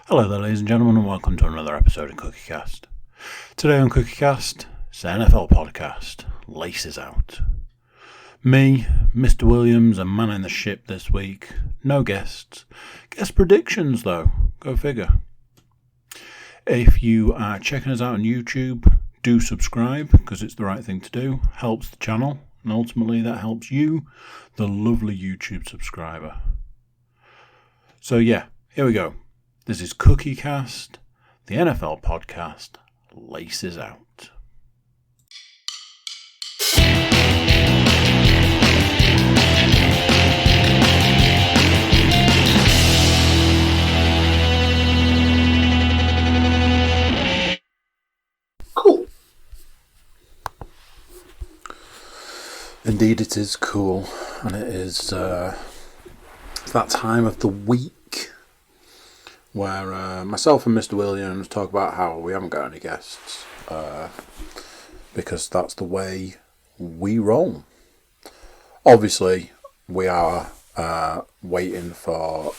Hello there, ladies and gentlemen, and welcome to another episode of CookieCast. Today on CookieCast, it's the NFL podcast, Laces Out. Me, Mr. Williams, and man in the ship this week. No guests. Guest predictions, though. Go figure. If you are checking us out on YouTube, do subscribe, because it's the right thing to do. Helps the channel, and ultimately that helps you, the lovely YouTube subscriber. So yeah, here we go. This is CookieCast, the NFL podcast, Laces Out. Cool. Indeed it is cool, and it is that time of the week where myself and Mr. Williams talk about how we haven't got any guests, because that's the way we roll. Obviously, we are waiting for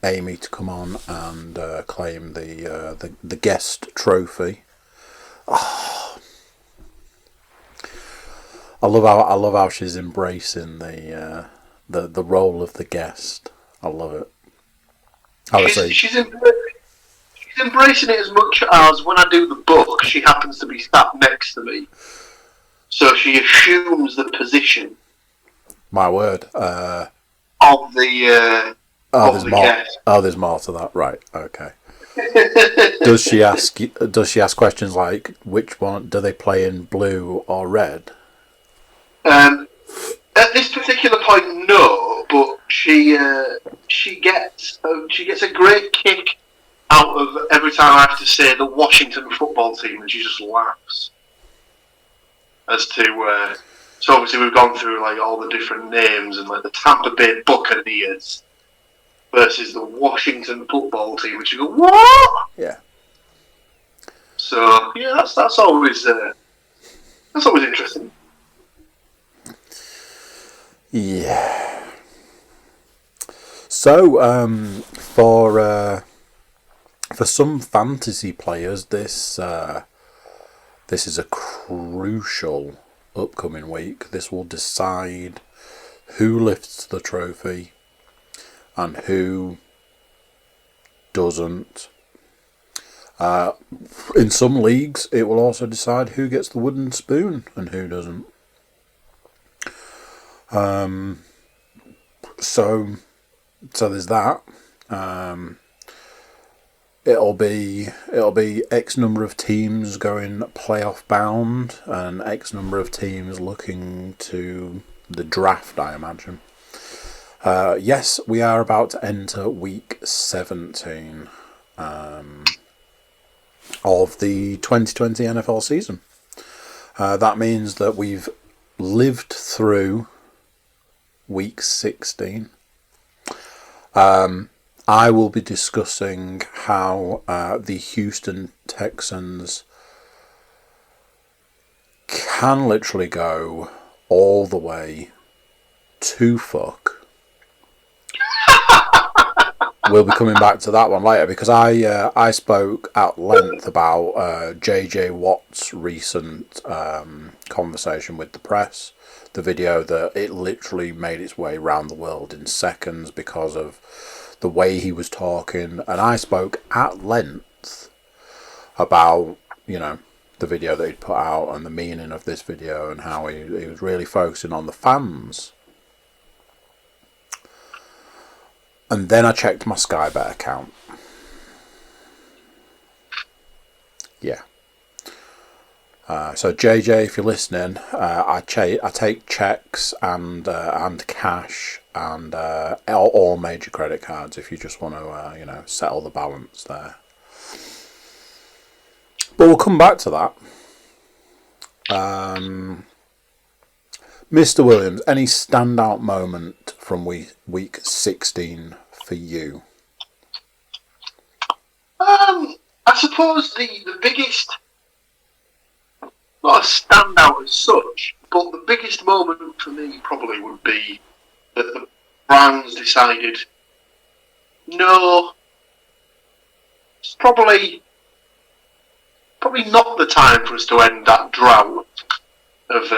Amy to come on and claim the guest trophy. Oh, I love how she's embracing the role of the guest. I love it. She's embracing it as much as when I do the book, she happens to be sat next to me. So she assumes the position. My word. Of the guest. Oh, there's more to that. Right. Okay. Does she ask questions like, which one do they play in, blue or red? At this particular point, no. But she gets a great kick out of every time I have to say the Washington football team, and she just laughs. As to so obviously we've gone through like all the different names and like the Tampa Bay Buccaneers versus the Washington football team, and she goes, "What?" Yeah. So yeah, that's always interesting. Yeah. So, for some fantasy players, this is a crucial upcoming week. This will decide who lifts the trophy and who doesn't. In some leagues, it will also decide who gets the wooden spoon and who doesn't. So there's that. It'll be X number of teams going playoff bound and X number of teams looking to the draft, I imagine. Yes, we are about to enter week 17 of the 2020 NFL season. That means that we've lived through week 16. I will be discussing how the Houston Texans can literally go all the way to fuck. We'll be coming back to that one later because I spoke at length about J.J. Watt's recent conversation with the press. The video that it literally made its way around the world in seconds because of the way he was talking, and I spoke at length about, the video that he'd put out and the meaning of this video and how he was really focusing on the fans. And then I checked my Sky Bet account. Yeah. So JJ, if you're listening, I take checks and cash and all major credit cards if you just want to settle the balance there. But we'll come back to that. Mr. Williams, any standout moment from week 16 for you? I suppose the biggest, not a standout as such, but the biggest moment for me probably would be that the Browns decided, no, it's probably not the time for us to end that drought of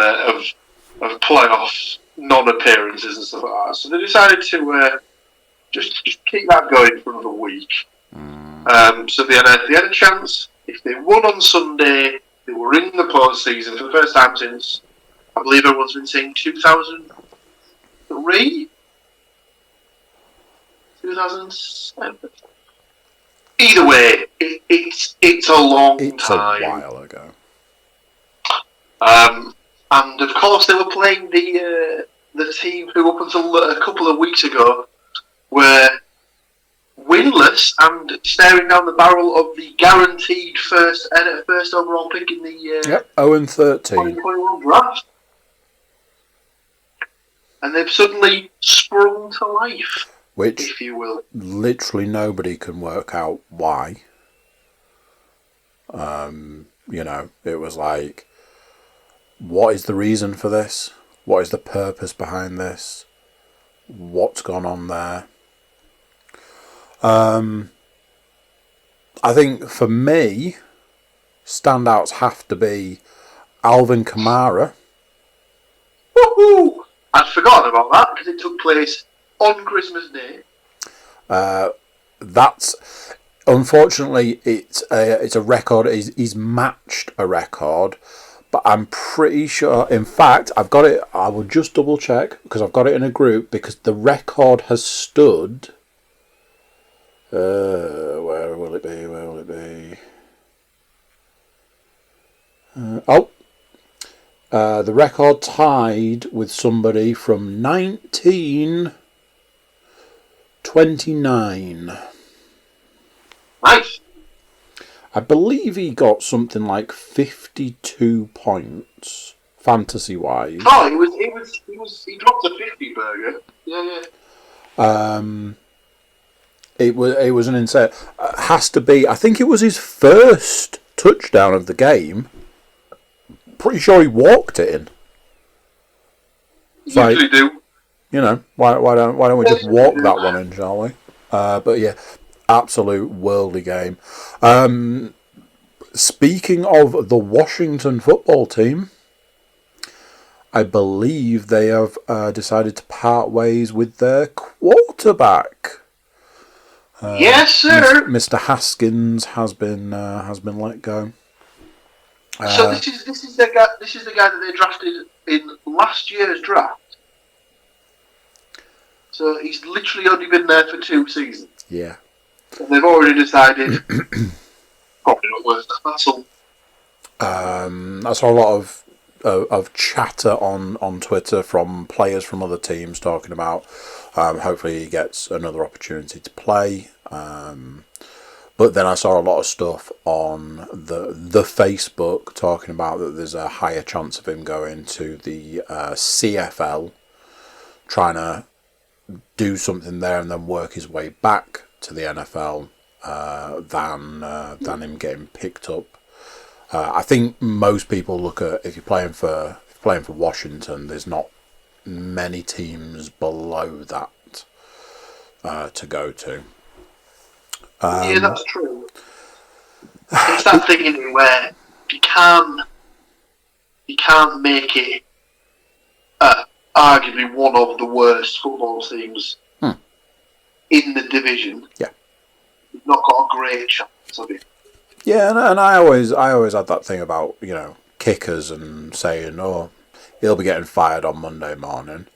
playoff non-appearances and stuff like that. So they decided to just keep that going for another week. So they had a chance. If they won on Sunday, they were in the postseason for the first time since, I believe everyone's been saying 2003? 2007? Either way, it's a long time. It's a while ago. And of course they were playing the team who up until a couple of weeks ago were winless and staring down the barrel of the guaranteed first overall pick in the 0-13 2021 draft. And they've suddenly sprung to life, which, if you will. Literally nobody can work out why. It was like, what is the reason for this? What is the purpose behind this? What's gone on there? I think for me, standouts have to be Alvin Kamara. Woohoo! I'd forgotten about that because it took place on Christmas Day. That's unfortunately it's a record. He's matched a record, but I'm pretty sure. In fact, I've got it. I will just double check because I've got it in a group because the record has stood. Where will it be? Where will it be? The record tied with somebody from 1929. Nice. I believe he got something like 52 points, fantasy-wise. Oh, he dropped a 50 burger. Yeah. It was an insane. Has to be. I think it was his first touchdown of the game. Pretty sure he walked it in. You usually do. Why don't we just walk that one in, shall we? But yeah, absolute worldly game. Speaking of the Washington football team, I believe they have decided to part ways with their quarterback. Yes, sir. Mr. Haskins has been let go. So this is the guy that they drafted in last year's draft. So he's literally only been there for 2 seasons. Yeah. And they've already decided probably not worth the hassle. I saw a lot of chatter on Twitter from players from other teams talking about hopefully he gets another opportunity to play. But then I saw a lot of stuff on the Facebook talking about that there's a higher chance of him going to the CFL, trying to do something there and then work his way back to the NFL than him getting picked up. I think most people look at if you're playing for Washington, there's not many teams below that to go to. Yeah, that's true. It's that thing in it where you can't make it arguably one of the worst football teams in the division. Yeah, you've not got a great chance of it. Yeah, and I always had that thing about kickers and saying, oh, he'll be getting fired on Monday morning.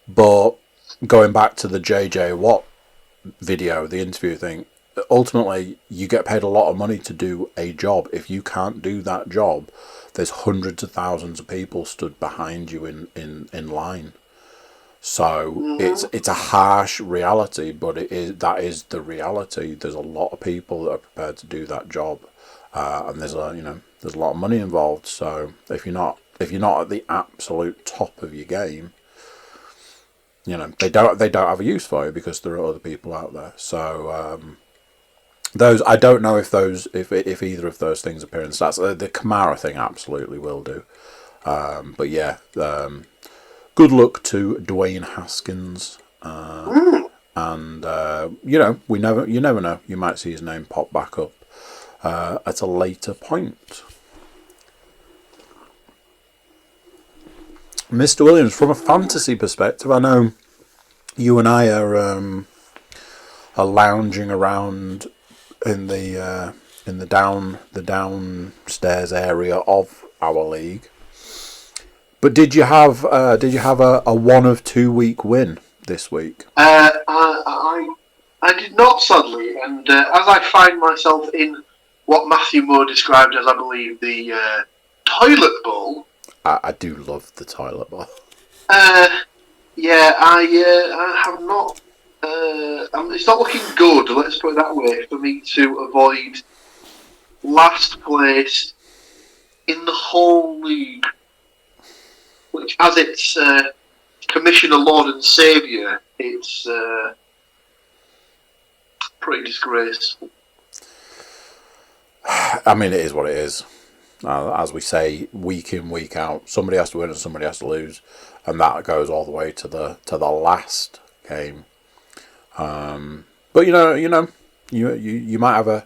But going back to the JJ Watt video, the interview thing, ultimately you get paid a lot of money to do a job. If you can't do that job, there's hundreds of thousands of people stood behind you in line. So it's a harsh reality, but that is the reality. There's a lot of people that are prepared to do that job, and there's a lot of money involved. So if you're not at the absolute top of your game, they don't have a use for you because there are other people out there. So those, I don't know if either of those things appear in stats. The Kamara thing absolutely will do, but yeah. Good luck to Dwayne Haskins. And you never know. You might see his name pop back up at a later point. Mr. Williams, from a fantasy perspective, I know you and I are lounging around in the downstairs area of our league. But did you have a 1 of 2 week win this week? I did not, sadly, and as I find myself in what Matthew Moore described as, I believe, the toilet bowl. I do love the toilet bowl. Yeah, I have not. It's not looking good, let's put it that way, for me to avoid last place in the whole league, which, as its Commissioner, Lord and Saviour, it's pretty disgraceful. I mean, it is what it is. As we say, week in, week out, somebody has to win and somebody has to lose, and that goes all the way to the last game. But you might have a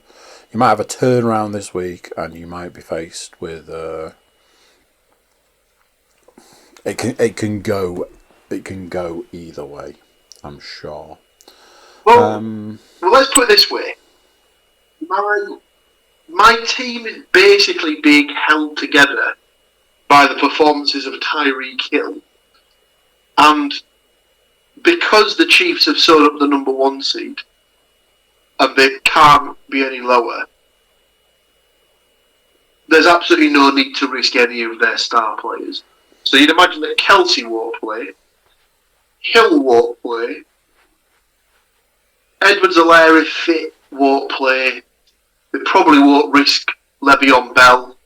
turnaround this week, and you might be faced with it can go either way, I'm sure. Well, let's put it this way: my team is basically being held together by the performances of Tyreek Hill, and because the Chiefs have sewn up the number 1 seed, and they can't be any lower, there's absolutely no need to risk any of their star players. So you'd imagine that Kelsey won't play, Hill won't play, Edwards-Helaire, if fit, won't play. They probably won't risk Le'Veon Bell,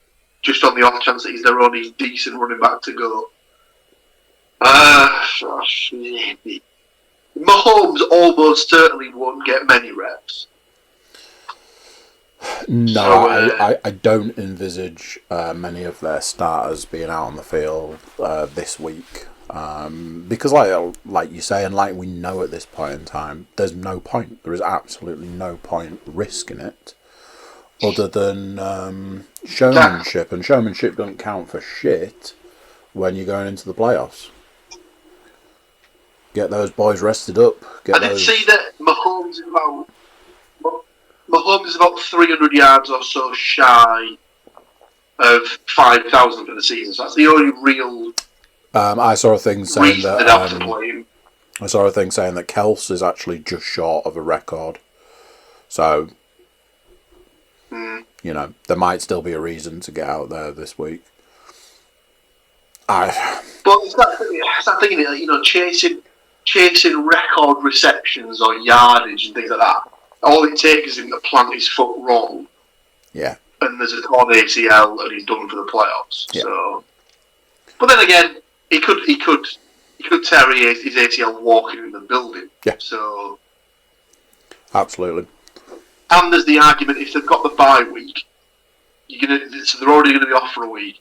just on the off chance that he's their only decent running back to go. Mahomes almost certainly won't get many reps. No, So, I don't envisage many of their starters being out on the field this week. Because like you say, and like we know at this point in time, there's no point. There is absolutely no point risking it, other than showmanship. And showmanship doesn't count for shit when you're going into the playoffs. Get those boys rested up. I did see that Mahomes is about 300 yards or so shy of 5,000 for the season. So that's the only real. I saw a thing saying that. I saw a thing saying that Kels is actually just short of a record. So, there might still be a reason to get out there this week. But it's that thing, chasing record receptions or yardage and things like that. All it takes is him to plant his foot wrong. Yeah. And there's a torn ACL and he's done for the playoffs. Yeah. So, but then again, he could tear his ACL walking in the building. Yeah. So. Absolutely. And there's the argument, if they've got the bye week, so they're already going to be off for a week.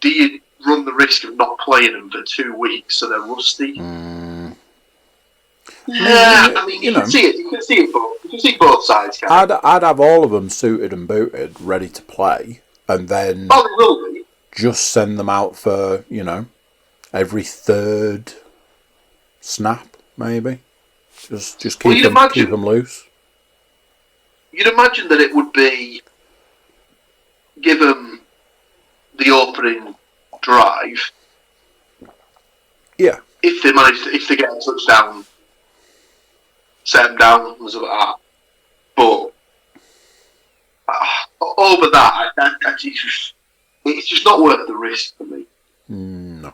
Do you run the risk of not playing them for 2 weeks so they're rusty? Yeah, I mean, you can see it. You can see it both. You can see both sides. I'd have all of them suited and booted, ready to play, and then they will be. Just send them out for every third snap, maybe. Just keep them loose. You'd imagine that it would be give them the opening drive. Yeah. If they get a touchdown, set them down and stuff like that. But over that, it's just not worth the risk for me. No.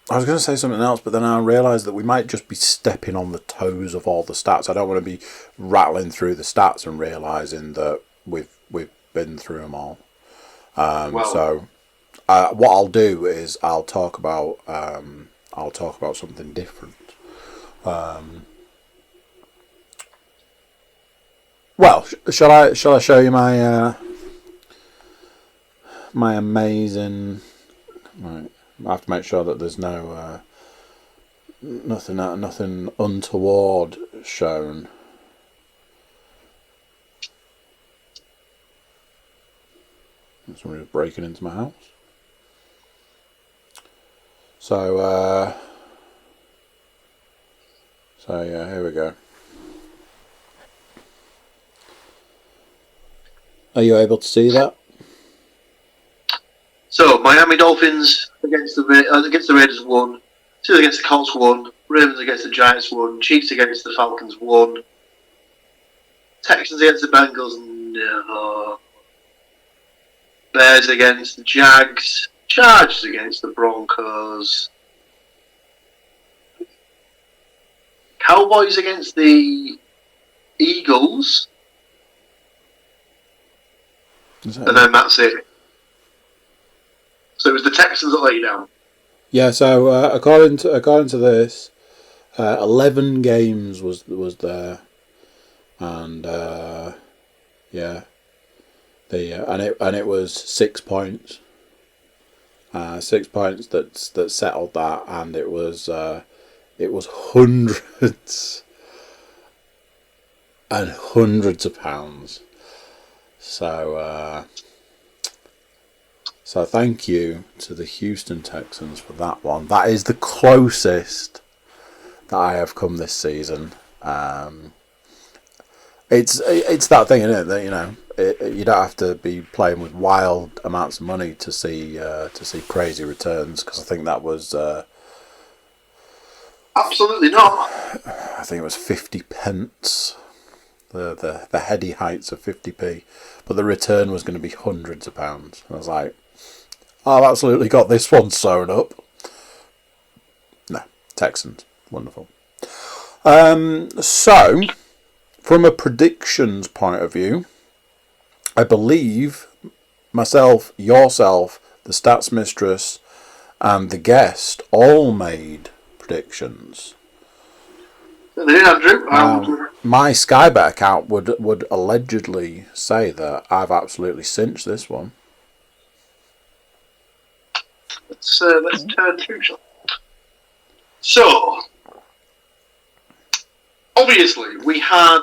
I was going to say something else, but then I realised that we might just be stepping on the toes of all the stats. I don't want to be rattling through the stats and realising that we've been through them all. So what I'll do is I'll talk about something different. Well, shall I show you my my amazing? Right. I have to make sure that there's no nothing untoward shown. Somebody's breaking into my house. So yeah, here we go. Are you able to see that? So Miami Dolphins against the Raiders won. Steelers against the Colts won. Ravens against the Giants won. Chiefs against the Falcons won. Texans against the Bengals, no. Bears against the Jags. Chargers against the Broncos. Cowboys against the Eagles. And then that's it. So it was the Texans that let you down. Yeah. So according to this, 11 games was there, and yeah, and it was 6 points. 6 points that settled that, and it was hundreds and hundreds of pounds. So thank you to the Houston Texans for that one. That is the closest that I have come this season. It's that thing, isn't it? That you don't have to be playing with wild amounts of money to see crazy returns, because I think that was absolutely not. I think it was 50 pence, the heady heights of 50p, but the return was going to be hundreds of pounds. I was like, I've absolutely got this one sewn up. No, Texans, wonderful. So, from a predictions point of view, I believe myself, yourself, the Stats Mistress, and the guest all made predictions. They did, Andrew. My Sky Bet account would allegedly say that I've absolutely cinched this one. Let's turn to it. So, obviously, we had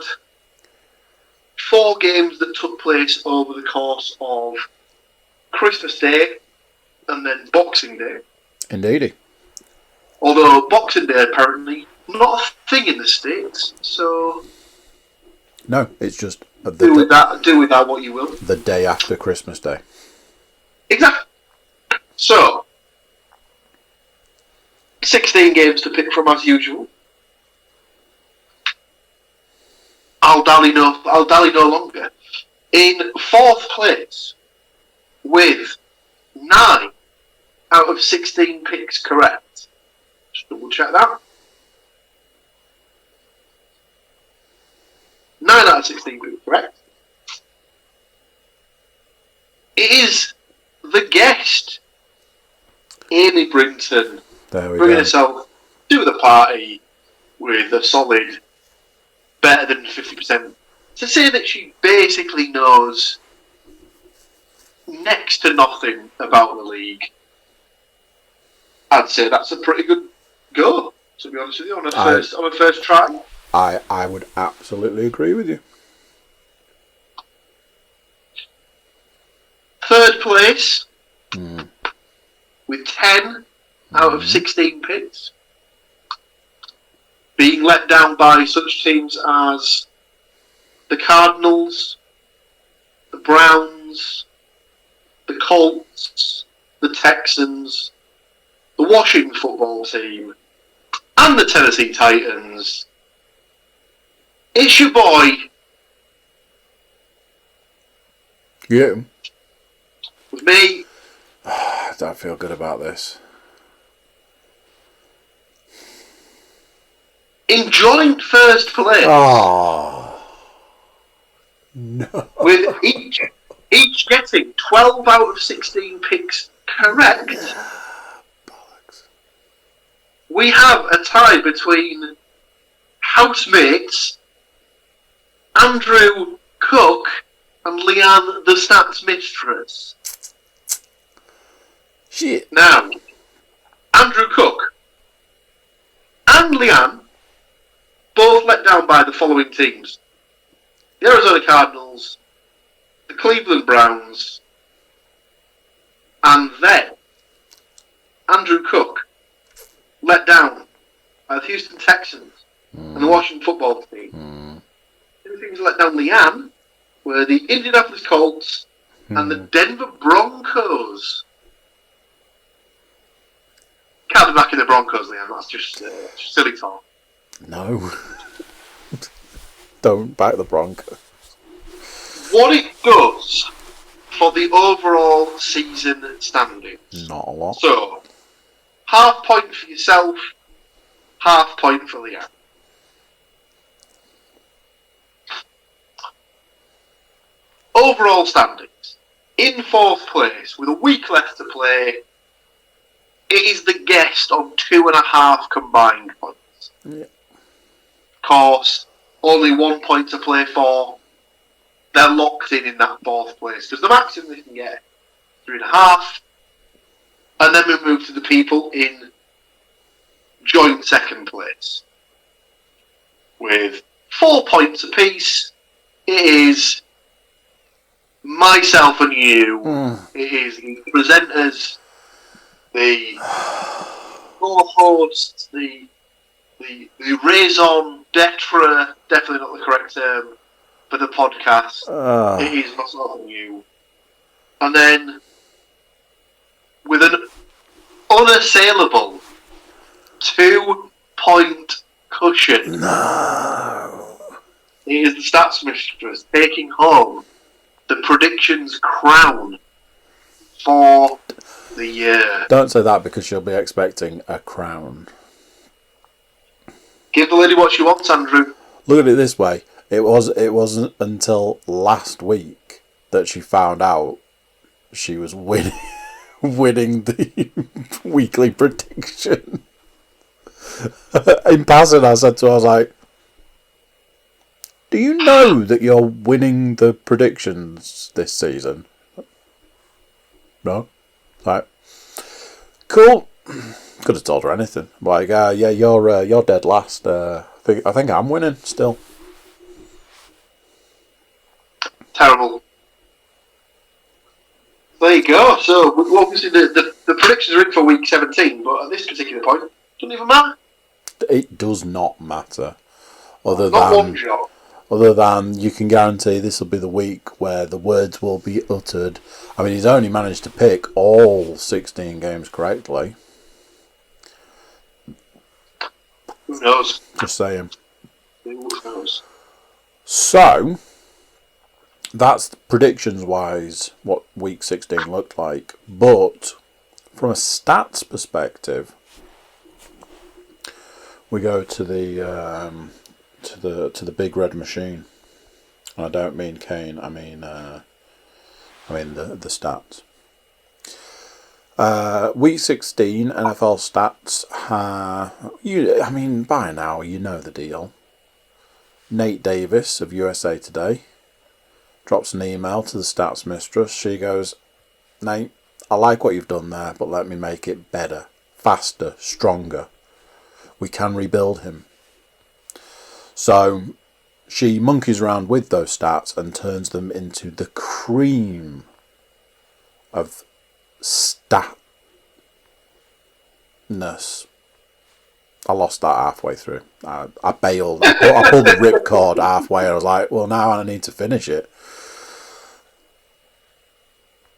4 games that took place over the course of Christmas Day and then Boxing Day. Indeedy. Although Boxing Day apparently not a thing in the States, so no, it's just do with that what you will. The day after Christmas Day. Exactly. So 16 games to pick from as usual. I'll dally no longer. In 4th place, with 9 out of 16 picks correct. Just double check that. 9 out of 16 picks correct. It is the guest, Amy Brinton, bringing herself to the party with a solid better than 50%. To say that she basically knows next to nothing about the league, I'd say that's a pretty good go, to be honest with you, on a first try. I would absolutely agree with you. 3rd place, with 10 out of 16 picks, being let down by such teams as the Cardinals, the Browns, the Colts, the Texans, the Washington football team, and the Tennessee Titans. It's your boy. You? With me. I don't feel good about this. In joint first place. Oh. No. With each getting 12 out of 16 picks correct. Bollocks. We have a tie between housemates Andrew Cook and Leanne the Stats Mistress. Shit. Now, Andrew Cook and Leanne both let down by the following teams: the Arizona Cardinals, the Cleveland Browns, and then Andrew Cook let down by the Houston Texans and the Washington football team. The only things that let down Leanne were the Indianapolis Colts and the Denver Broncos. Can't be back in the Broncos, Leanne. That's just silly talk. No. Don't back the Broncos. What it does for the overall season standings. Not a lot. So, half point for yourself, half point for Leanne. Overall standings. In 4th place, with a week left to play, it is the guest on 2.5 combined points. Yeah. Of course, only 1 point to play for. They're locked in that 4th place because the maximum they can get is 3.5. And then we move to the people in joint 2nd place with 4 points apiece. It is myself and you. It is the presenters, the co-hosts, the raison d'etre, definitely not the correct term for the podcast. It is myself and you. And then, with an unassailable 2-point cushion, it is the Stats Mistress taking home the predictions crown for the year. Don't say that because she'll be expecting a crown. Give the lady what she wants, Andrew. Look at it this way. It wasn't until last week that she found out she was winning the weekly prediction. In passing, I said to her, I was like, do you know that you're winning the predictions this season? No? Like, cool. Could have told her anything. Like, yeah, you're dead last. I think I'm winning still. Terrible. There you go. So, obviously, the predictions are in for week 17, but at this particular point, it doesn't even matter. It does not matter. Other than you can guarantee this will be the week where the words will be uttered. I mean, he's only managed to pick all 16 games correctly. Who knows? Just saying. Who knows? So, that's predictions-wise what week 16 looked like. But from a stats perspective, we go to the big red machine. And I don't mean Kane. I mean the stats. Week 16 NFL stats. By now you know the deal. Nate Davis of USA Today drops an email to the stats mistress. She goes, Nate, I like what you've done there, but let me make it better, faster, stronger. We can rebuild him. So she monkeys around with those stats and turns them into the cream of statness. I lost that halfway through. I bailed. I pulled the ripcord halfway. I was like, well, now I need to finish it.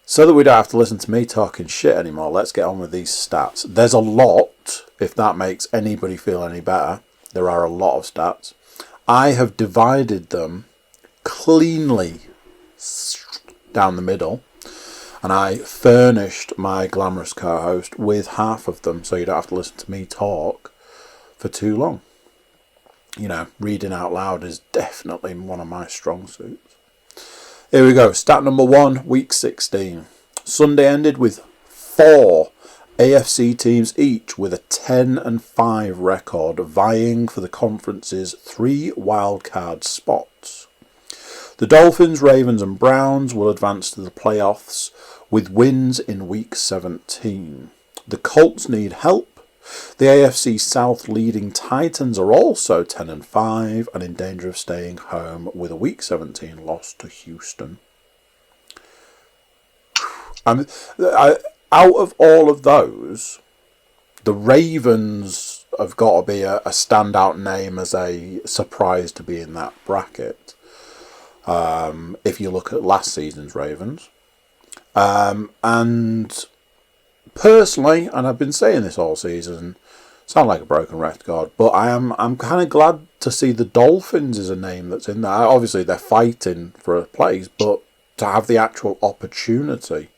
So that we don't have to listen to me talking shit anymore, let's get on with these stats. There's a lot, if that makes anybody feel any better. There are a lot of stats. I have divided them cleanly down the middle, and I furnished my glamorous co-host with half of them so you don't have to listen to me talk for too long. You know, reading out loud is definitely one of my strong suits. Here we go. Stat number 1, week 16. Sunday ended with 4 AFC teams each with a 10-5 record vying for the conference's 3 wildcard spots. The Dolphins, Ravens and Browns will advance to the playoffs with wins in week 17. The Colts need help. The AFC South leading Titans are also 10-5 and in danger of staying home with a Week 17 loss to Houston. Out of all of those, the Ravens have got to be a standout name as a surprise to be in that bracket. If you look at last season's Ravens. And personally, and I've been saying this all season, sound like a broken record, but I'm kind of glad to see the Dolphins as a name that's in there. Obviously, they're fighting for a place, but to have the actual opportunity.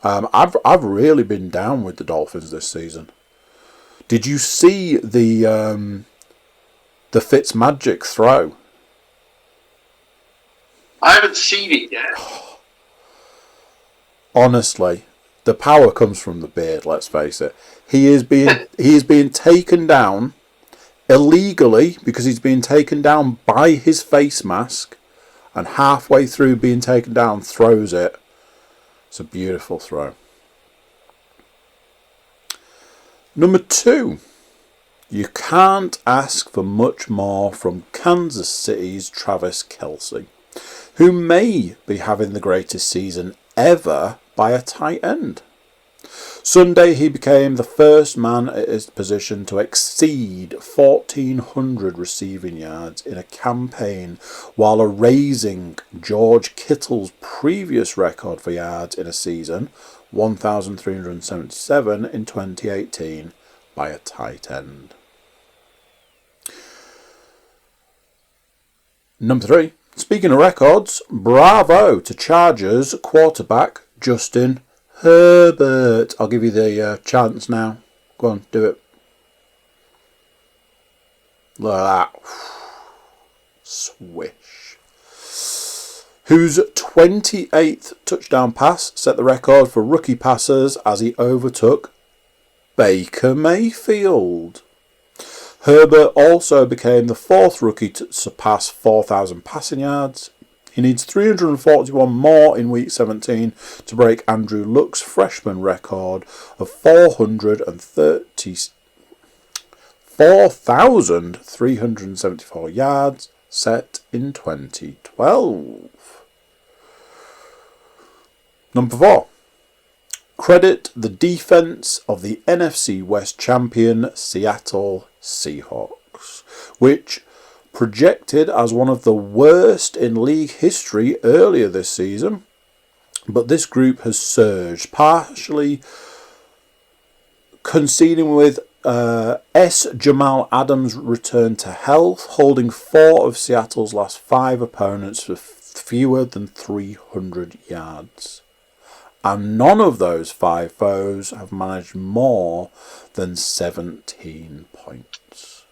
I've really been down with the Dolphins this season. Did you see the Fitzmagic throw? I haven't seen it yet. Honestly, the power comes from the beard. Let's face it. He is being taken down illegally because he's being taken down by his face mask, and halfway through being taken down, throws it. It's a beautiful throw. Number 2. You can't ask for much more from Kansas City's Travis Kelce, who may be having the greatest season ever by a tight end. Sunday he became the first man at his position to exceed 1,400 receiving yards in a campaign, while erasing George Kittle's previous record for yards in a season, 1,377 in 2018, by a tight end. Number 3. Speaking of records, bravo to Chargers quarterback Justin Herbert. I'll give you the chance now. Go on, do it. Look at that. Swish. Whose 28th touchdown pass set the record for rookie passers as he overtook Baker Mayfield. Herbert also became the 4th rookie to surpass 4,000 passing yards. He needs 341 more in Week 17 to break Andrew Luck's freshman record of 4,374 yards set in 2012. Number 4. Credit the defense of the NFC West champion Seattle Seahawks, which projected as one of the worst in league history earlier this season, but this group has surged, partially conceding with Jamal Adams' return to health, holding 4 of Seattle's last 5 opponents for fewer than 300 yards. And none of those 5 foes have managed more than 17 points.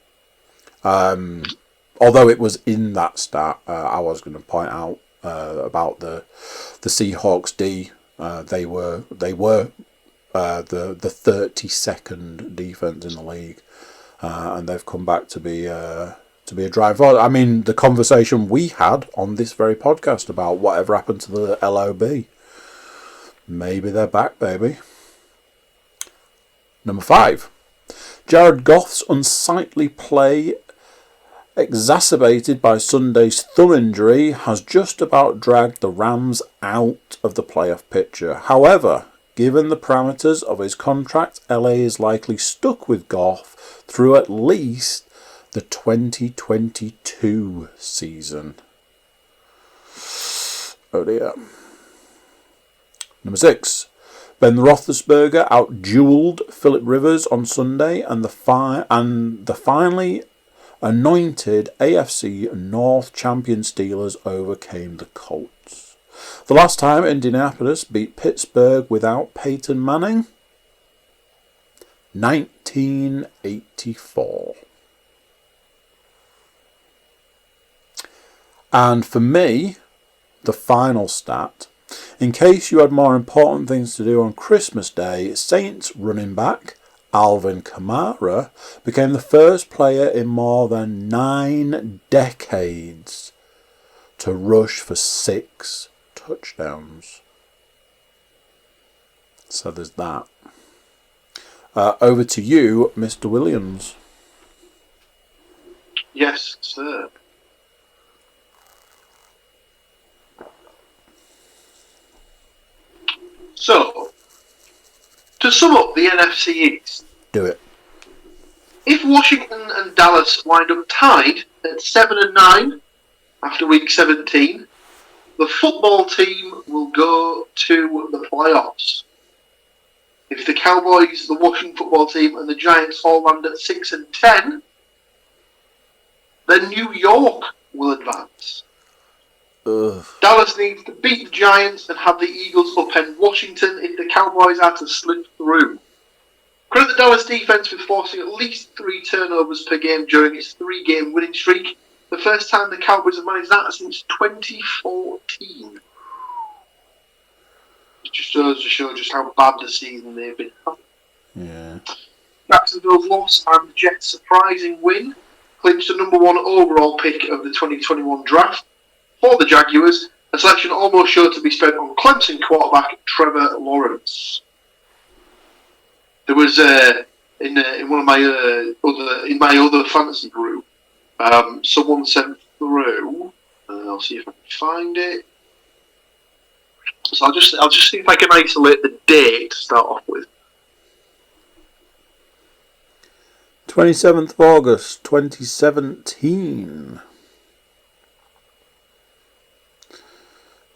Although it was in that stat, I was going to point out about the Seahawks D. They were the 32nd defense in the league, and they've come back to be a drive forward. I mean, the conversation we had on this very podcast about whatever happened to the LOB. Maybe they're back, baby. Number 5. Jared Goff's unsightly play, exacerbated by Sunday's thumb injury, has just about dragged the Rams out of the playoff picture. However, given the parameters of his contract, LA is likely stuck with Goff through at least the 2022 season. Oh dear. Number 6. Ben Roethlisberger out-dueled Phillip Rivers on Sunday, and the finally anointed AFC North champion Steelers overcame the Colts. The last time Indianapolis beat Pittsburgh without Peyton Manning? 1984. And for me, the final stat. In case you had more important things to do on Christmas Day, Saints running back Alvin Kamara became the first player in more than 9 decades to rush for 6 touchdowns. So there's that. Over to you, Mr. Williams. Yes, sir. So, to sum up the NFC East, Do it. if Washington and Dallas wind up tied at 7-9 after week 17, the football team will go to the playoffs. If the Cowboys, the Washington football team, and the Giants all land at 6-10, then New York will advance. Ugh. Dallas needs to beat the Giants and have the Eagles upend Washington if the Cowboys are to slip through. Credit the Dallas defense with forcing at least 3 turnovers per game during its 3-game winning streak. The first time the Cowboys have managed that since 2014. It just goes to show just how bad the season they've been having. Yeah. Jacksonville's loss and the Jets' surprising win clinched the number 1 overall pick of the 2021 draft. For the Jaguars, a selection almost sure to be spent on Clemson quarterback Trevor Lawrence. There was in one of my other fantasy group, someone sent through. I'll see if I can find it. So I'll just see if I can isolate the date to start off with. 27th of August, 2017.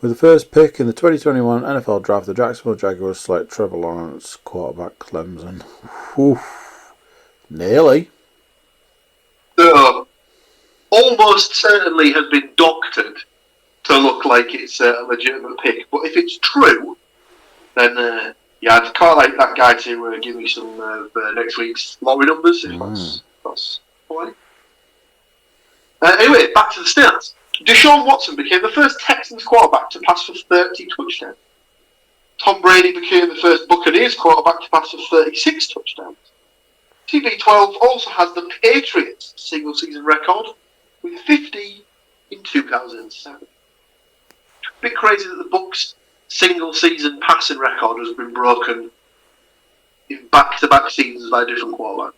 With the first pick in the 2021 NFL Draft, the Jacksonville Jaguars select Trevor Lawrence, quarterback Clemson. Oof. Nearly. Almost certainly has been doctored to look like it's a legitimate pick. But if it's true, then I'd quite like that guy to give me some of next week's lottery numbers, if that's all right. Anyway, back to the stats. Deshaun Watson became the first Texans quarterback to pass for 30 touchdowns. Tom Brady became the first Buccaneers quarterback to pass for 36 touchdowns. TB12 also has the Patriots single-season record with 50 in 2007. It's a bit crazy that the Bucs' single-season passing record has been broken in back-to-back seasons by a different quarterback.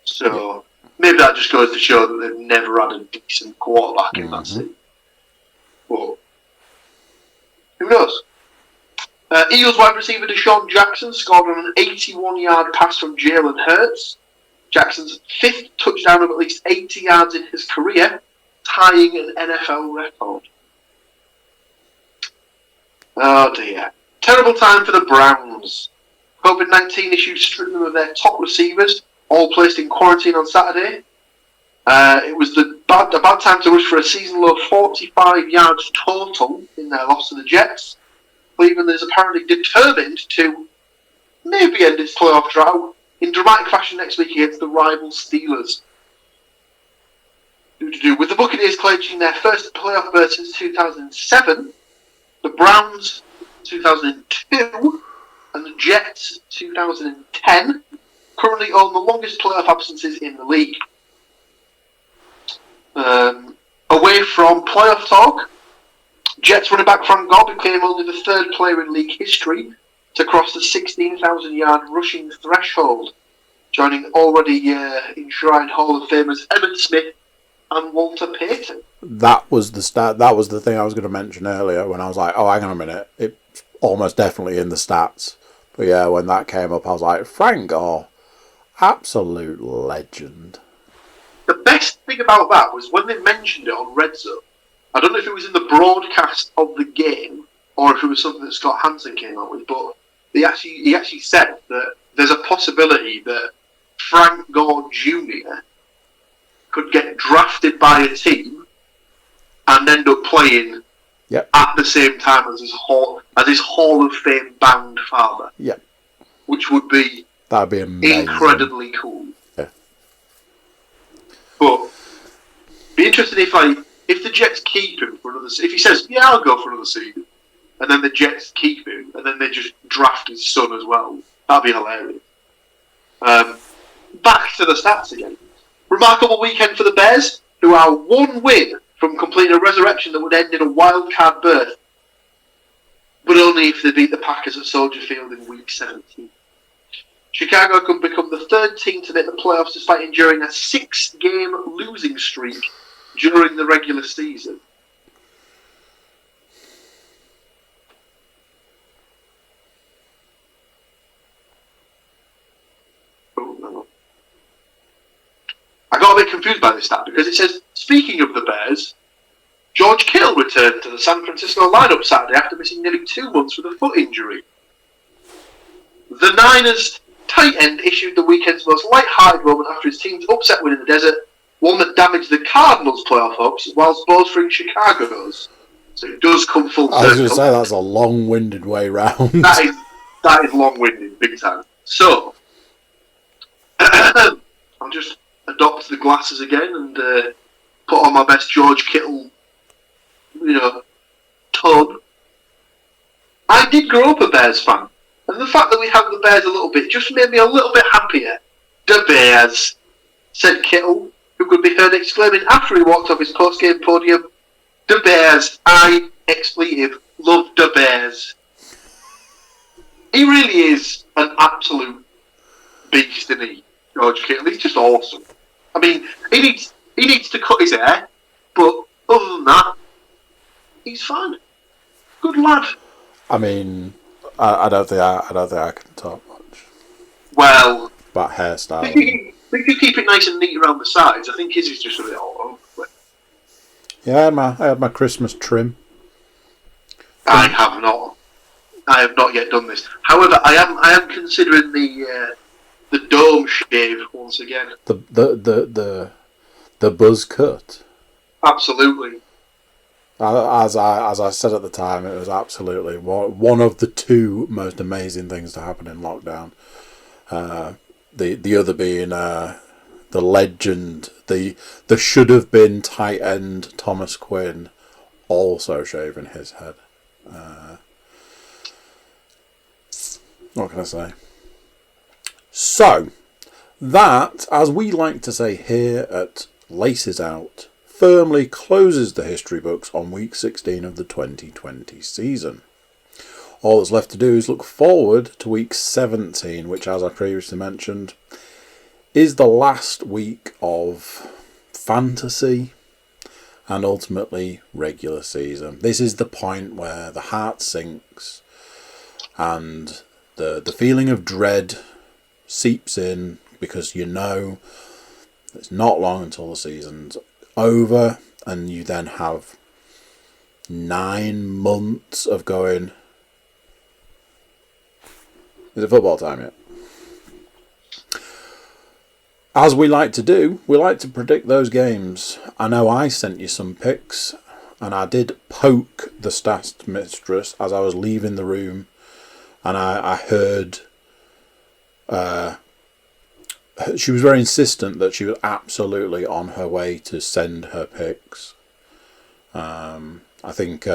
So maybe that just goes to show that they've never had a decent quarterback in that season. But who knows? Eagles wide receiver Deshaun Jackson scored on an 81-yard pass from Jalen Hurts. Jackson's 5th touchdown of at least 80 yards in his career, tying an NFL record. Oh dear. Terrible time for the Browns. COVID-19 issues stripped them of their top receivers, all placed in quarantine on Saturday. It was a bad time to rush for a season-low 45 yards total in their loss to the Jets. Cleveland is apparently determined to maybe end its playoff drought in dramatic fashion next week against the rival Steelers. With the Buccaneers clinching their first playoff berth since 2007, the Browns 2002, and the Jets 2010 currently own the longest playoff absences in the league. Away from playoff talk, Jets running back Frank Gore became only the 3rd player in league history to cross the 16,000-yard rushing threshold, joining already enshrined Hall of Famers Emmitt Smith and Walter Payton. That was the stat. That was the thing I was going to mention earlier when I was like, "Oh, hang on a minute, it's almost definitely in the stats." But yeah, when that came up, I was like, "Frank Gore, absolute legend." The best thing about that was when they mentioned it on Red Zone. I don't know if it was in the broadcast of the game or if it was something that Scott Hansen came up with, but he actually said that there's a possibility that Frank Gore Jr. could get drafted by a team and end up playing at the same time as his Hall of Fame bound father. Yep. Which would be amazing. Incredibly cool. Yeah. But be interested if the Jets keep him for another season. If he says, "Yeah, I'll go for another season," and then the Jets keep him, and then they just draft his son as well, that'd be hilarious. Back to the stats again. Remarkable weekend for the Bears, who are 1 win from completing a resurrection that would end in a wild card berth, but only if they beat the Packers at Soldier Field in Week 17. Chicago can become the third team to make the playoffs despite enduring a 6-game losing streak during the regular season. I got a bit confused by this stat because it says, speaking of the Bears, George Kittle returned to the San Francisco lineup Saturday after missing nearly 2 months with a foot injury. The Niners tight end issued the weekend's most light-hearted moment after his team's upset win in the desert, one that damaged the Cardinals' playoff hopes whilst bolstering Chicago's. So it does come full circle. I was going to say that's a long-winded way round. That is long-winded, big time. So, I'll just adopt the glasses again and put on my best George Kittle, tone. I did grow up a Bears fan, and the fact that we have the Bears a little bit just made me a little bit happier. The Bears, said Kittle, who could be heard exclaiming after he walked off his post-game podium, the Bears, expletive, love the Bears. He really is an absolute beast, isn't he, George Kittle? He's just awesome. I mean, he needs to cut his hair, but other than that, he's fine. Good lad. I mean, I don't think I can talk much. Well, about hairstyle. We could keep it nice and neat around the sides. I think his is just a bit all over the place. Yeah, I had my Christmas trim. I have not yet done this. However, I am considering the dome shave once again. The buzz cut. Absolutely. As I said at the time, it was absolutely one of the two most amazing things to happen in lockdown. The other being the legend, the should have been tight end Thomas Quinn also shaving his head. What can I say? So, that, as we like to say here at Laces Out, firmly closes the history books on week 16 of the 2020 season. All that's left to do is look forward to week 17, which, as I previously mentioned, is the last week of fantasy and ultimately regular season. This is the point where the heart sinks and the feeling of dread seeps in, because you know it's not long until the season's over, and you then have 9 months of going, is it football time yet? As we like to do, we like to predict those games. I know I sent you some picks, and I did poke the stats mistress as I was leaving the room, and I heard she was very insistent that she was absolutely on her way to send her picks. I think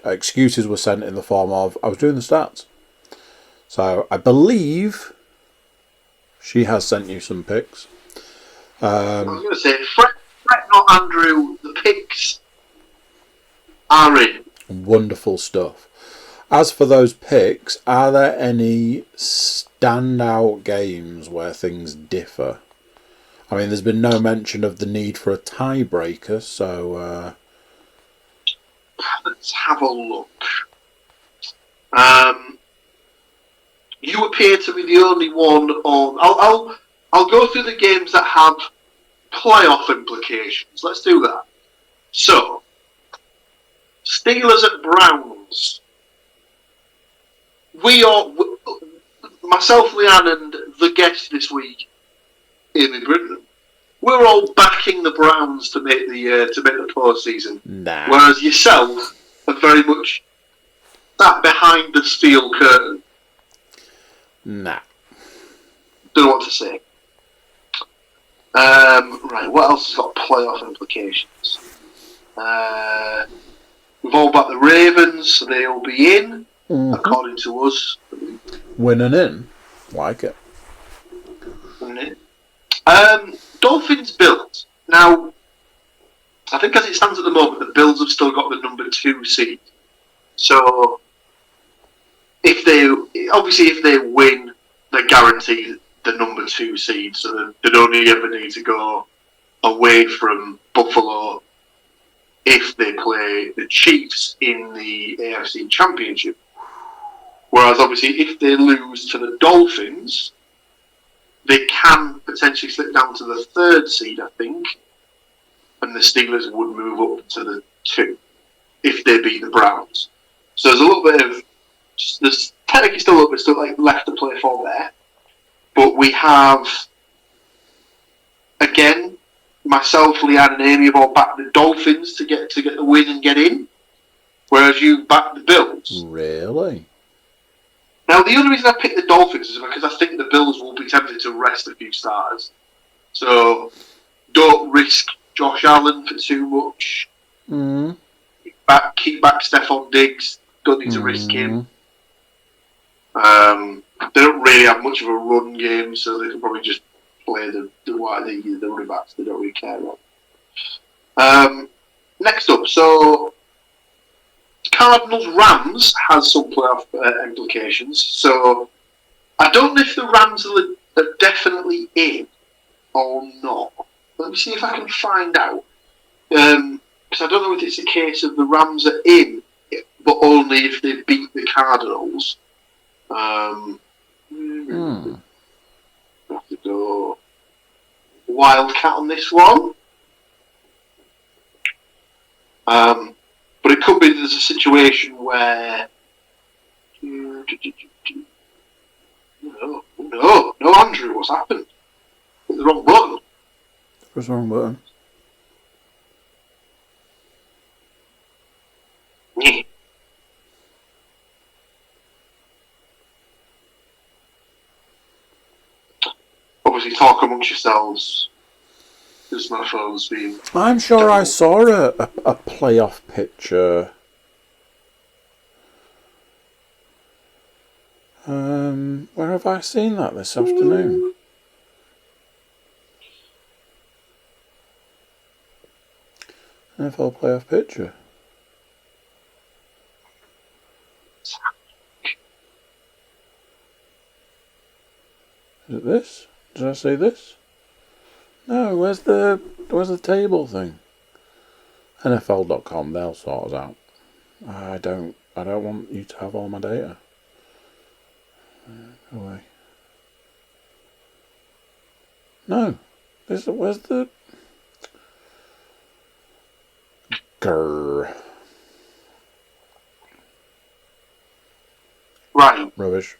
excuses were sent in the form of, I was doing the stats. So I believe she has sent you some picks. I was going to say, fret not, Andrew. The picks are in. Wonderful stuff. As for those picks, are there any standout games where things differ? I mean, there's been no mention of the need for a tiebreaker, so let's have a look. You appear to be the only one on. I'll go through the games that have playoff implications. Let's do that. So, Steelers at Browns. Myself, Leanne, and the guest this week, Amy Britton, we're all backing the Browns to make the postseason. Nah. Whereas yourself are very much sat behind the steel curtain. Nah. Don't know what to say. Right, what else has got playoff implications? We've all backed the Ravens, so they'll be in, according to us. Winning in. Like it. Winning in. Dolphins Bills. Now, I think as it stands at the moment, the Bills have still got the number 2 seed. So, if they win, they're guaranteed the number 2 seed, so they'd only ever need to go away from Buffalo if they play the Chiefs in the AFC Championship. Whereas, obviously, if they lose to the Dolphins, they can potentially slip down to the 3rd seed, I think, and the Steelers would move up to the 2 if they beat the Browns. So there's a little bit of, there's technically still a little bit still left to play for there, but we have, again, myself, Leanne, and Amy have all backed the Dolphins to get the win and get in, whereas you backed the Bills. Really? Now, the only reason I picked the Dolphins is because I think the Bills will be tempted to rest a few starters. So, don't risk Josh Allen for too much. Keep back Stephon Diggs. Don't need to risk him. They don't really have much of a run game, so they can probably just play the running backs. They don't really care about. Next up, so Cardinals-Rams has some playoff implications. So I don't know if the Rams are definitely in or not. Let me see if I can find out. Because I don't know if it's a case of the Rams are in, but only if they beat the Cardinals. Have to go wildcat on this one. But it could be there's a situation where no, Andrew, what's happened? Hit the wrong button. What's the wrong button? Yeah. Obviously, talk amongst yourselves. Because my phone's been. I'm sure I saw a playoff picture. Where have I seen that this afternoon? NFL playoff picture. Is it this? Did I say this? No, where's the table thing? NFL.com, they'll sort us out. I don't want you to have all my data. Go away. No. Where's the grrr. Right. Rubbish.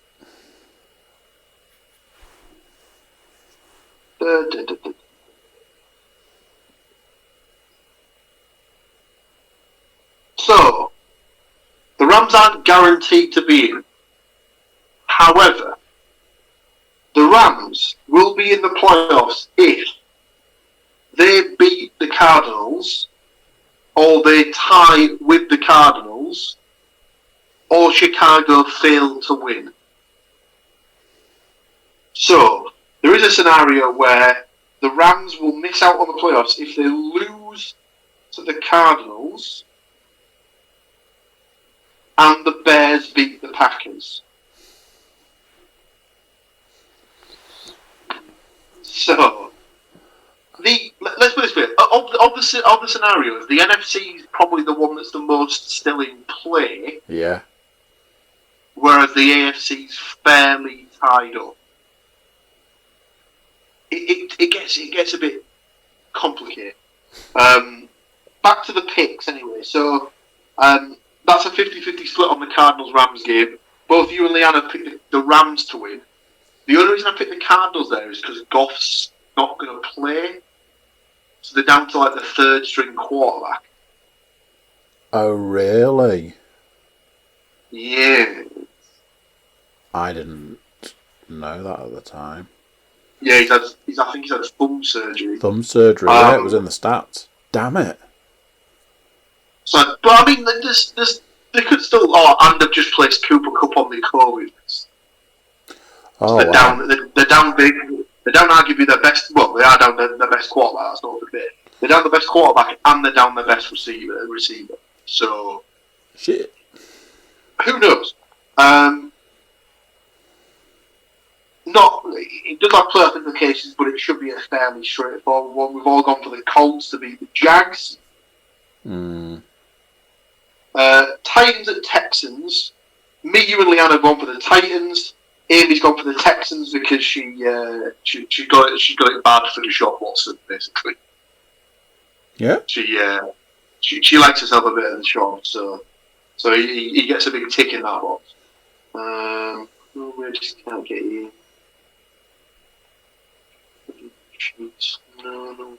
So, the Rams aren't guaranteed to be in. However, the Rams will be in the playoffs if they beat the Cardinals, or they tie with the Cardinals, or Chicago fail to win. So, there is a scenario where the Rams will miss out on the playoffs if they lose to the Cardinals and the Bears beat the Packers. So, let's put it this way: of the scenarios, the NFC is probably the one that's the most still in play. Yeah. Whereas the AFC is fairly tied up. It gets a bit complicated. Back to the picks anyway. So that's a 50-50 split on the Cardinals-Rams game. Both you and Leanna picked the Rams to win. The only reason I picked the Cardinals there is because Goff's not going to play. So they're down to like the 3rd string quarterback. Oh, really? Yeah. I didn't know that at the time. Yeah, I think he's had thumb surgery. Thumb surgery, yeah, it was in the stats. Damn it. So, but I mean, they could still, and they've just placed Cooper Kupp on the COVID list. Oh, they're wow. they're down big. They're down arguably their best. Well, they are down their best quarterback. That's not a bit. They're down the best quarterback and they're down their best receiver. So, Shit. Who knows? it does have playoff implications, but it should be a fairly straightforward one. We've all gone for the Colts to beat the Jags. Titans at Texans. Me, you, and Leanne have gone for the Titans. Amy's gone for the Texans because she got it bad for the short Watson, basically. Yeah. She likes herself a bit of the short, so he gets a big tick in that box. We just can't get in. No.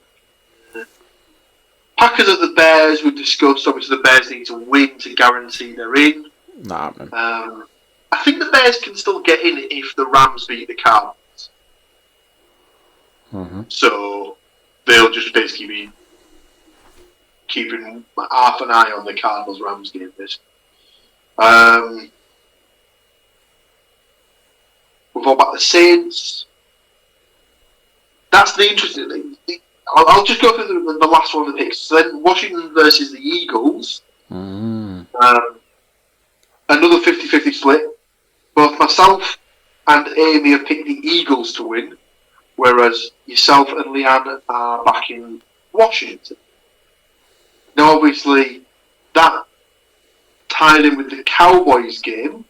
Packers at the Bears, we've discussed. Obviously, the Bears need to win to guarantee they're in. Not happening. I think the Bears can still get in if the Rams beat the Cardinals. So they'll just basically be keeping half an eye on the Cardinals-Rams game. We've all about the Saints. That's the interesting thing. I'll just go through the last one of the picks. So then Washington versus the Eagles. Another 50-50 split. Both myself and Amy have picked the Eagles to win, whereas yourself and Leanne are backing Washington. Now, obviously, that tied in with the Cowboys game.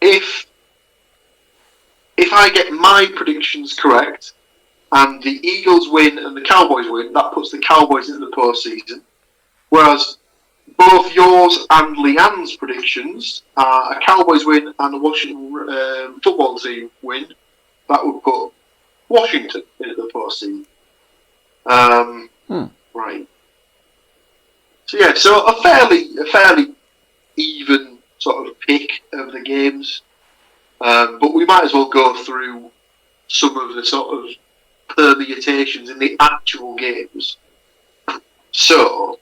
If I get my predictions correct, and the Eagles win and the Cowboys win, that puts the Cowboys into the postseason. Whereas both yours and Leanne's predictions are a Cowboys win and a Washington football team win. That would put Washington into the postseason. Right. So yeah, so a fairly even sort of pick of the games. But we might as well go through some of the sort of permutations in the actual games. So,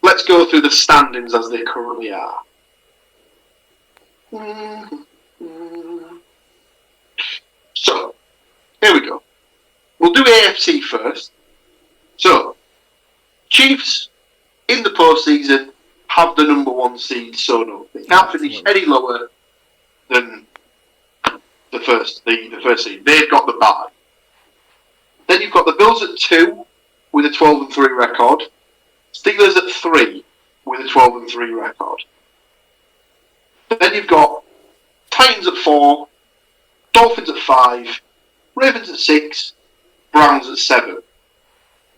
let's go through the standings as they currently are. So, here we go. We'll do AFC first. So, Chiefs in the postseason have the number one seed, so no, they can't finish any lower than the first seed. They've got the bye. Then you've got the Bills at 2 with a 12-3 record. Steelers at 3 with a 12-3 record. Then you've got Titans at 4, Dolphins at 5, Ravens at 6, Browns at 7.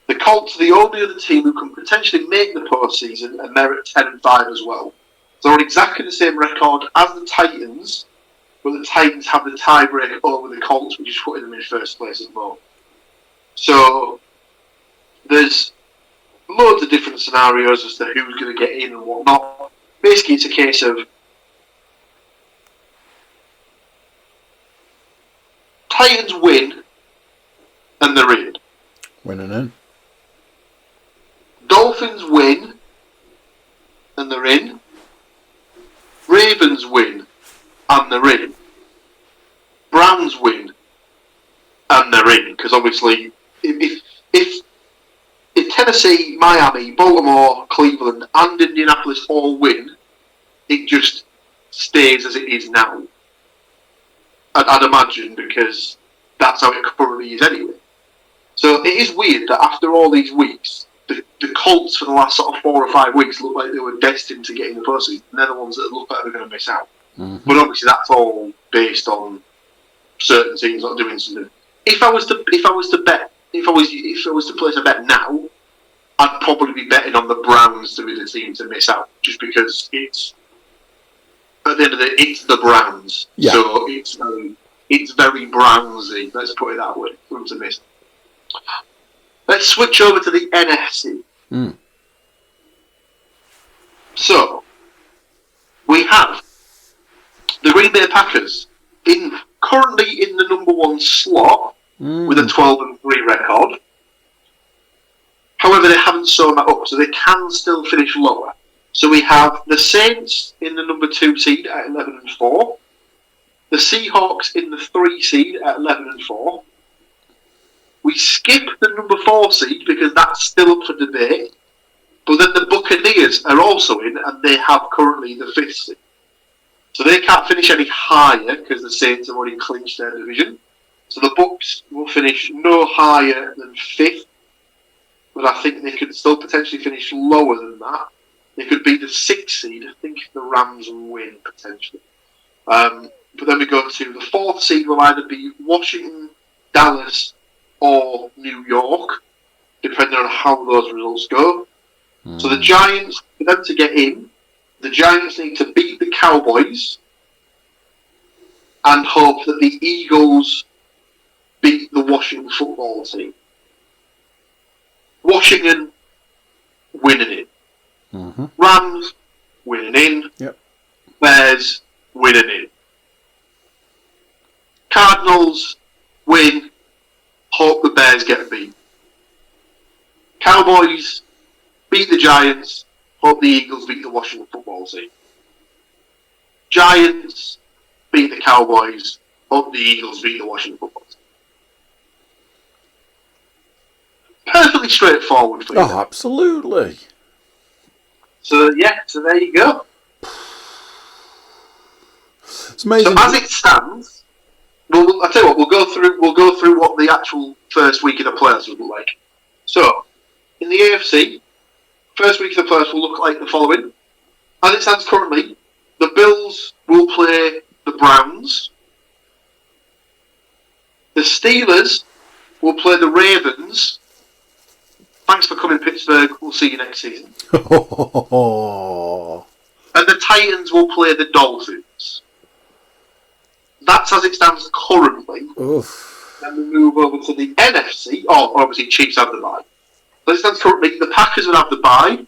The Colts are the only other team who can potentially make the postseason, and they're at 10-5 as well. So they're on exactly the same record as the Titans, but the Titans have the tiebreak over the Colts, which is putting them in first place at the moment. So there's loads of different scenarios as to who's going to get in and whatnot. Basically, it's a case of Titans win and they're in. Winning in. Dolphins win and they're in. Ravens win and they're in. Browns win and they're in, because obviously if Tennessee, Miami, Baltimore, Cleveland and Indianapolis all win, it just stays as it is now. I'd imagine, because that's how it currently is anyway. So it is weird that after all these weeks, the Colts for the last sort of 4 or 5 weeks look like they were destined to get in the postseason, and they're the ones that look like they're going to miss out. But obviously that's all based on certain teams not doing something. If I was to place a bet now, I'd probably be betting on the Browns to be the team to miss out, just because it's at the end of the day, it's the Browns. Yeah. So it's very Brownsy. Let's put it that way. For them to miss. Let's switch over to the NFC. So we have the Green Bay Packers currently in the number one slot with a 12-3 record. However, they haven't sewn that up, so they can still finish lower. So we have the Saints in the number 2 seed at 11-4. The Seahawks in the 3 seed at 11-4. We skip the number 4 seed because that's still up for debate. But then the Buccaneers are also in, and they have currently the 5th seed. So they can't finish any higher because the Saints have already clinched their division. So the Bucks will finish no higher than 5th, but I think they could still potentially finish lower than that. They could be the 6th seed. I think the Rams will win potentially. But then we go to the 4th seed will either be Washington, Dallas, or New York, depending on how those results go. So the Giants, for them to get in, the Giants need to beat the Cowboys and hope that the Eagles beat the Washington football team. Washington winning it. Mm-hmm. Rams winning in. Yep. Bears winning in. Cardinals win. Hope the Bears get beat. Cowboys beat the Giants. Hope the Eagles beat the Washington football team. Giants beat the Cowboys. Hope the Eagles beat the Washington football team. Perfectly straightforward for you. Oh, absolutely. So there you go. It's amazing. So as it stands, I'll tell you what, we'll go through what the actual first week of the playoffs will look like. So, in the AFC, first week of the playoffs will look like the following. As it stands currently, the Bills will play the Browns. The Steelers will play the Ravens. Thanks for coming, Pittsburgh. We'll see you next season. And the Titans will play the Dolphins. That's as it stands currently. Oof. Then we move over to the NFC. Oh, obviously, Chiefs have the bye. As it stands currently, the Packers would have the bye.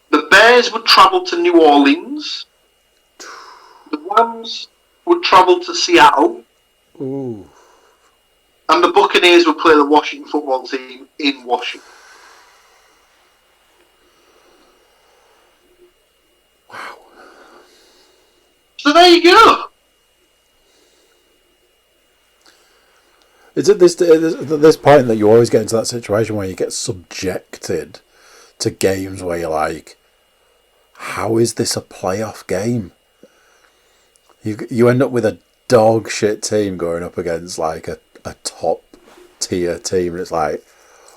The Bears would travel to New Orleans. The Rams would travel to Seattle. Ooh. And the Buccaneers would play the Washington football team in Washington. Wow. So there you go. It's at this point that you always get into that situation where you get subjected to games where you're like, how is this a playoff game? You end up with a dog shit team going up against like a top tier team, and it's like,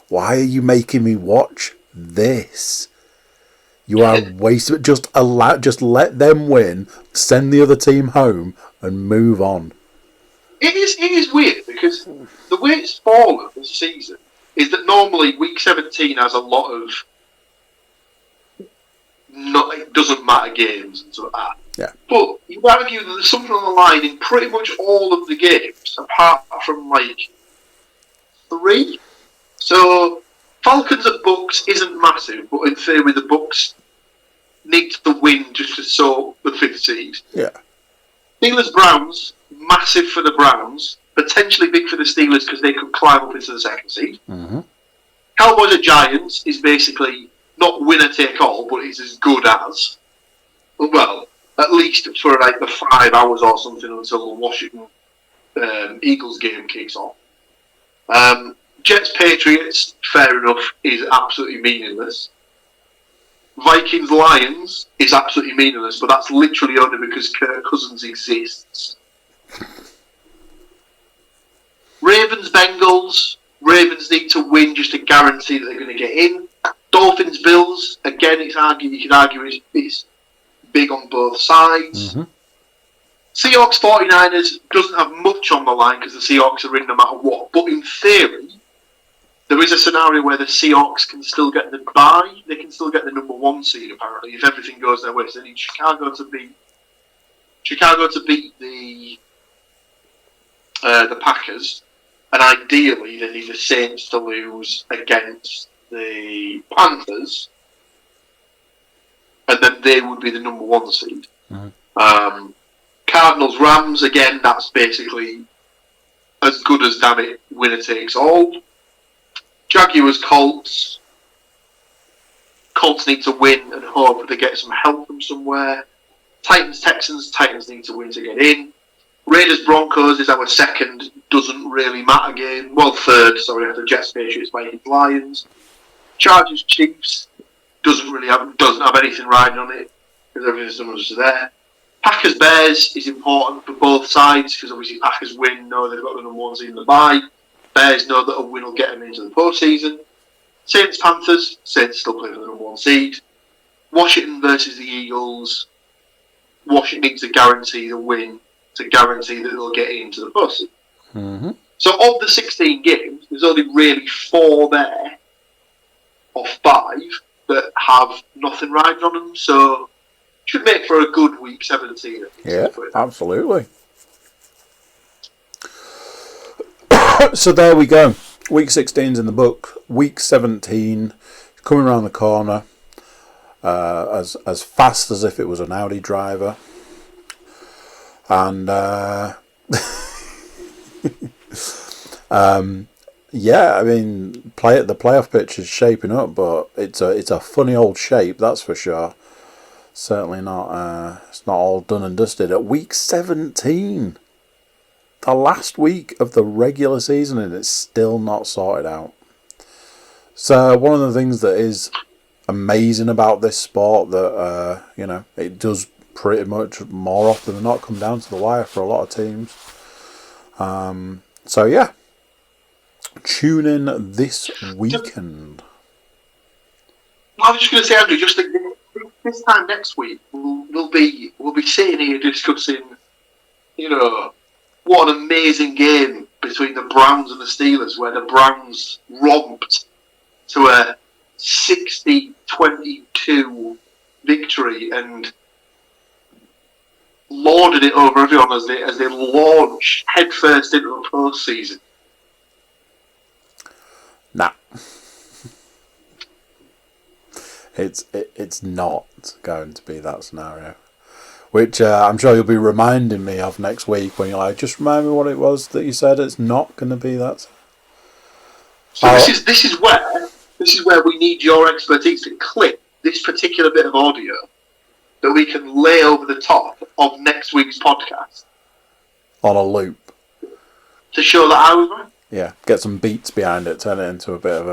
why are you making me watch this? You are wasting. Just let them win, send the other team home, and move on. It is weird because the way it's fallen this season is that normally week 17 has a lot of it doesn't matter games and stuff like that. Yeah. But you argue that there's something on the line in pretty much all of the games, apart from like 3. So Falcons at Bucks isn't massive, but in theory the Bucks need to win just to sort the 5th seed. Yeah. Steelers Browns, massive for the Browns, potentially big for the Steelers because they could climb up into the 2nd seed. Mm-hmm. Cowboys at Giants is basically not winner take all, but it's as good as. Well, at least for like the 5 hours or something until the Washington Eagles game kicks off. Jets Patriots, fair enough, is absolutely meaningless. Vikings Lions is absolutely meaningless, but that's literally only because Kirk Cousins exists. Ravens Bengals, Ravens need to win just to guarantee that they're going to get in. Dolphins Bills, again, you could argue it's big on both sides. Mm-hmm. Seahawks 49ers doesn't have much on the line because the Seahawks are in no matter what. But in theory, there is a scenario where the Seahawks can still get the bye. They can still get the number 1 seed apparently if everything goes their way. So they need Chicago to beat the Packers, and ideally they need the Saints to lose against the Panthers, and then they would be the number 1 seed. Mm-hmm. Cardinals Rams, again, that's basically as good as damn it, winner takes all. Jaguars Colts need to win and hope they get some help from somewhere. Titans Texans need to win to get in. Raiders Broncos is our second, doesn't really matter game. Well, third, sorry, after Jets Patriots, Vikings Lions. Chargers Chiefs doesn't have anything riding on it. because everything's there. Packers-Bears is important for both sides because obviously Packers win, know they've got the number 1 seed in the bye. Bears know that a win will get them into the postseason. Saints-Panthers, Saints still play for the number 1 seed. Washington versus the Eagles. Washington needs to guarantee the win to guarantee that they'll get into the postseason. Mm-hmm. So of the 16 games, there's only really 4 there, or 5, that have nothing riding on them. So should make for a good week 17. Yeah, absolutely. So there we go. Week 16's in the book. Week 17 coming around the corner as fast as if it was an Audi driver. And yeah, I mean, the playoff pitch is shaping up, but it's a funny old shape, that's for sure. Certainly not. It's not all done and dusted at week 17, the last week of the regular season, and it's still not sorted out. So one of the things that is amazing about this sport that it does pretty much more often than not come down to the wire for a lot of teams. So yeah, tune in this weekend. I was just going to say, Andrew, just this time next week we'll be sitting here discussing, what an amazing game between the Browns and the Steelers, where the Browns romped to a 60-22 victory and lauded it over everyone as they launched headfirst into the postseason. Nah. It's not going to be that scenario, which I'm sure you'll be reminding me of next week when you're like, just remind me what it was that you said. It's not going to be that. So this is where we need your expertise to clip this particular bit of audio that we can lay over the top of next week's podcast on a loop to show that I was right. Yeah, get some beats behind it, turn it into a bit of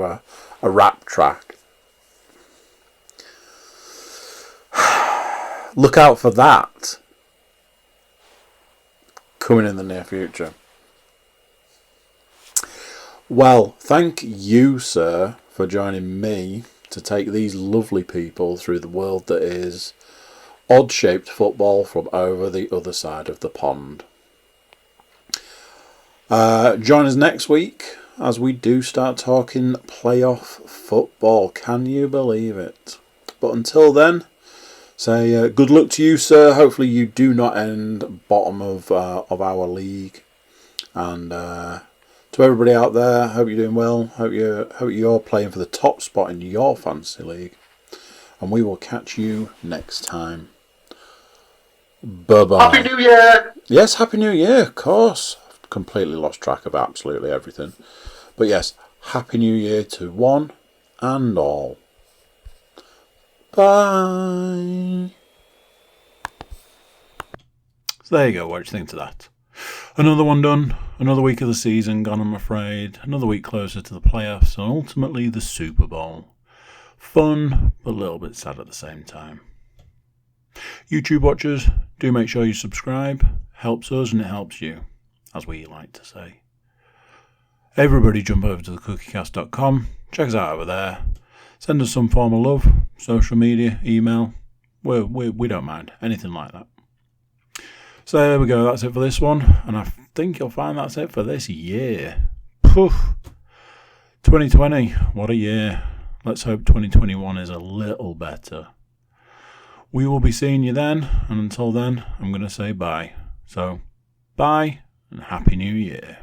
a rap track. Look out for that coming in the near future. Well, thank you, sir, for joining me to take these lovely people through the world that is odd-shaped football from over the other side of the pond. Join us next week as we do start talking playoff football. Can you believe it? But until then, say good luck to you, sir. Hopefully you do not end bottom of our league. And to everybody out there, hope you're doing well. Hope you're playing for the top spot in your fantasy league. And we will catch you next time. Bye-bye. Happy New Year! Yes, Happy New Year, of course. I've completely lost track of absolutely everything. But yes, Happy New Year to one and all. Bye. So there you go, what do you think to that? Another one done, another week of the season gone, I'm afraid. Another week closer to the playoffs and ultimately the Super Bowl. Fun, but a little bit sad at the same time. YouTube watchers, do make sure you subscribe. Helps us and it helps you, as we like to say. Everybody jump over to thecookiecast.com, check us out over there. Send us some form of love, social media, email. We don't mind, anything like that. So there we go, that's it for this one. And I think you'll find that's it for this year. Poof. 2020, what a year. Let's hope 2021 is a little better. We will be seeing you then, and until then, I'm going to say bye. So, bye, and Happy New Year.